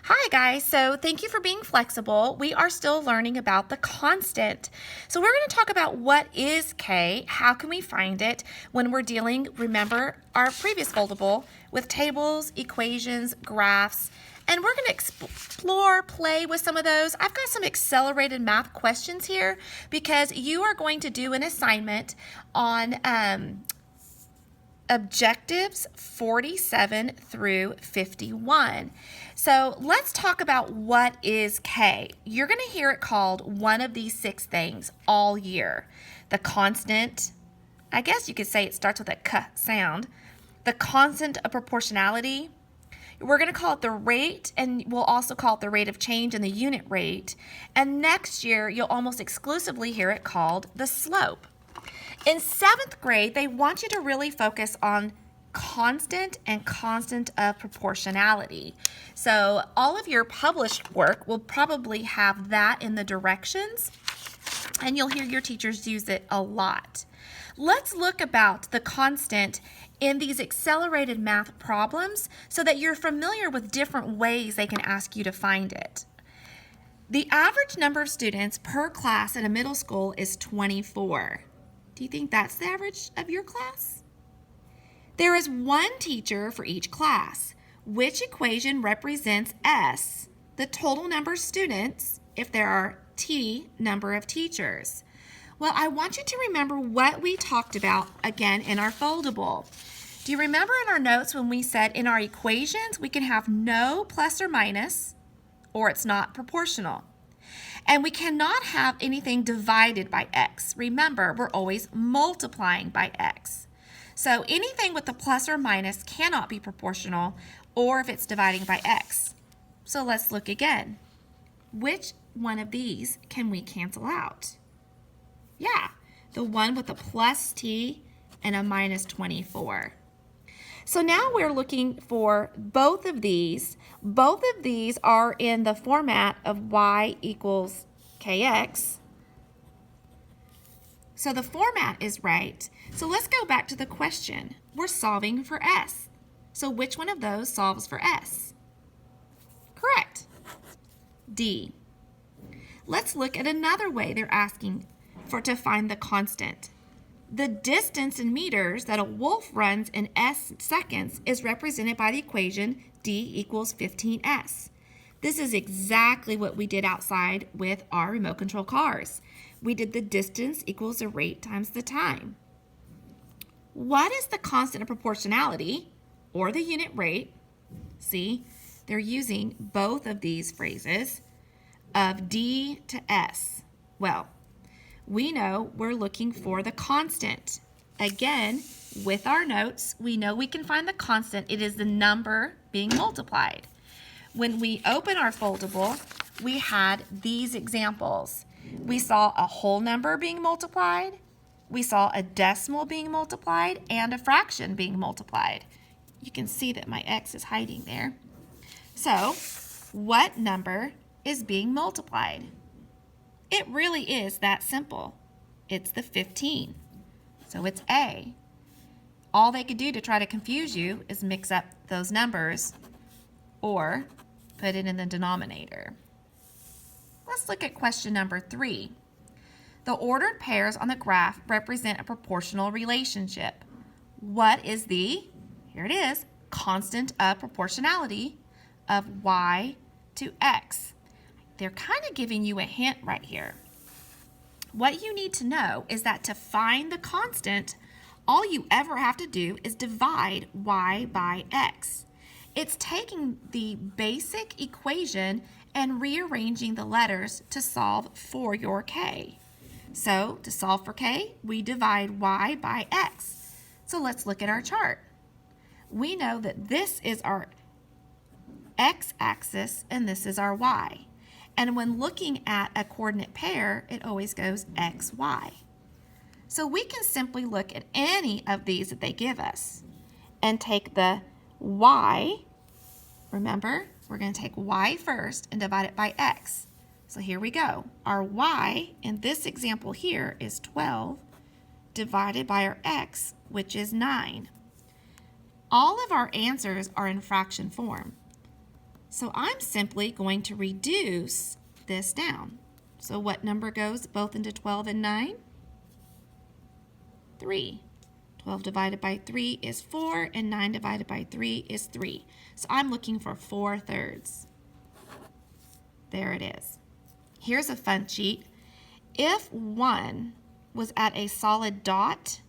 Hi guys, so thank you for being flexible. We are still learning about the constant. So we're going to talk about what is K, how can we find it when we're dealing, remember our previous foldable, with tables, equations, graphs, and we're going to explore, play with some of those. I've got some accelerated math questions here because you are going to do an assignment on objectives 47 through 51. So let's talk about what is K. You're going to hear it called one of these six things all year. The constant, I guess you could say it starts with a K sound. The constant of proportionality. We're going to call it the rate, and we'll also call it the rate of change and the unit rate. And next year, you'll almost exclusively hear it called the slope. In 7th grade, they want you to really focus on constant and constant of proportionality. So all of your published work will probably have that in the directions, and you'll hear your teachers use it a lot. Let's look about the constant in these accelerated math problems so that you're familiar with different ways they can ask you to find it. The average number of students per class in a middle school is 24. Do you think that's the average of your class? There is one teacher for each class. Which equation represents S, the total number of students, if there are T number of teachers? Well, I want you to remember what we talked about again in our foldable. Do you remember in our notes when we said in our equations we can have no plus or minus, or it's not proportional? And we cannot have anything divided by x. Remember, we're always multiplying by x. So anything with a plus or minus cannot be proportional, or if it's dividing by x. So let's look again. Which one of these can we cancel out? Yeah, the one with a plus t and a minus 24. So now we're looking for both of these. Both of these are in the format of y equals kx. So the format is right. So let's go back to the question. We're solving for s. So which one of those solves for s? Correct. D. Let's look at another way they're asking to find the constant. The distance in meters that a wolf runs in s seconds is represented by the equation d equals 15s. This is exactly what we did outside with our remote control cars. We did the distance equals the rate times the time. What is the constant of proportionality, or the unit rate? See, they're using both of these phrases of d to s. Well, we know we're looking for the constant. Again, with our notes, we know we can find the constant. It is the number being multiplied. When we open our foldable, we had these examples. We saw a whole number being multiplied, we saw a decimal being multiplied, and a fraction being multiplied. You can see that my x is hiding there. So, what number is being multiplied? It really is that simple. It's the 15. So it's A. All they could do to try to confuse you is mix up those numbers or put it in the denominator. Let's look at question number 3. The ordered pairs on the graph represent a proportional relationship. What is the, here it is, constant of proportionality of y to x? They're kind of giving you a hint right here. What you need to know is that to find the constant, all you ever have to do is divide y by x. It's taking the basic equation and rearranging the letters to solve for your k. So to solve for k, we divide y by x. So let's look at our chart. We know that this is our x-axis and this is our y. And when looking at a coordinate pair, it always goes x, y. So we can simply look at any of these that they give us and take the y. Remember, we're going to take y first and divide it by x. So here we go. Our y in this example here is 12 divided by our x, which is 9. All of our answers are in fraction form. So I'm simply going to reduce this down. So what number goes both into 12 and 9? 3. 12 divided by 3 is 4, and 9 divided by 3 is 3. So I'm looking for 4/3. There it is. Here's a fun cheat. If 1 was at a solid dot,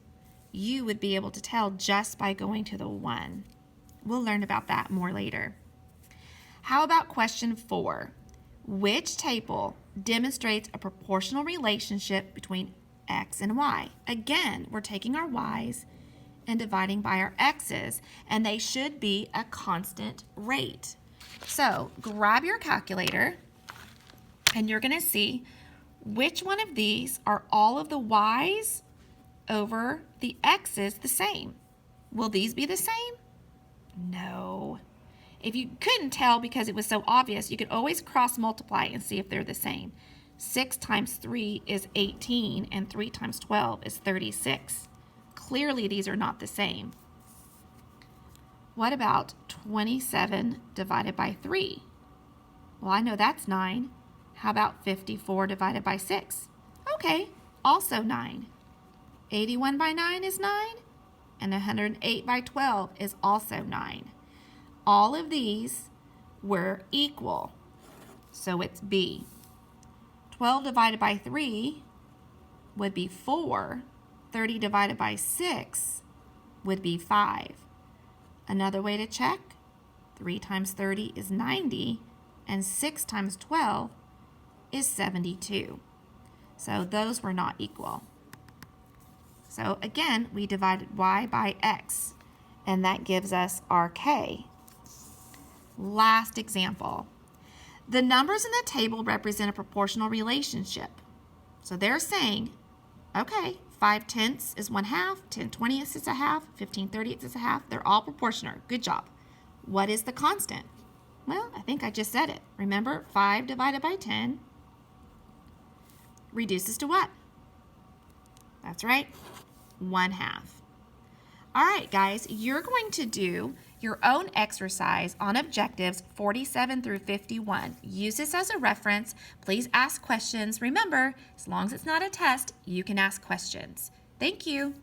you would be able to tell just by going to the 1. We'll learn about that more later. How about question 4? Which table demonstrates a proportional relationship between x and y? Again, we're taking our y's and dividing by our x's, and they should be a constant rate. So grab your calculator, and you're going to see which one of these are all of the y's over the x's the same. Will these be the same? No. If you couldn't tell because it was so obvious, you could always cross multiply and see if they're the same. 6 times 3 is 18, and 3 times 12 is 36. Clearly, these are not the same. What about 27 divided by 3? Well, I know that's 9. How about 54 divided by 6? Okay, also 9. 81 by 9 is 9, and 108 by 12 is also 9. All of these were equal, so it's B. 12 divided by 3 would be 4. 30 divided by 6 would be 5. Another way to check, 3 times 30 is 90, and 6 times 12 is 72. So those were not equal. So again, we divided y by x, and that gives us our k. Last example. The numbers in the table represent a proportional relationship. So they're saying, okay, 5/10 is 1/2, 10/20 is 1/2, 15/30 is 1/2. They're all proportional. Good job. What is the constant? Well, I think I just said it. Remember, 5 divided by 10 reduces to what? That's right, 1/2. All right, guys, you're going to do your own exercise on objectives 47 through 51. Use this as a reference. Please ask questions. Remember, as long as it's not a test, you can ask questions. Thank you.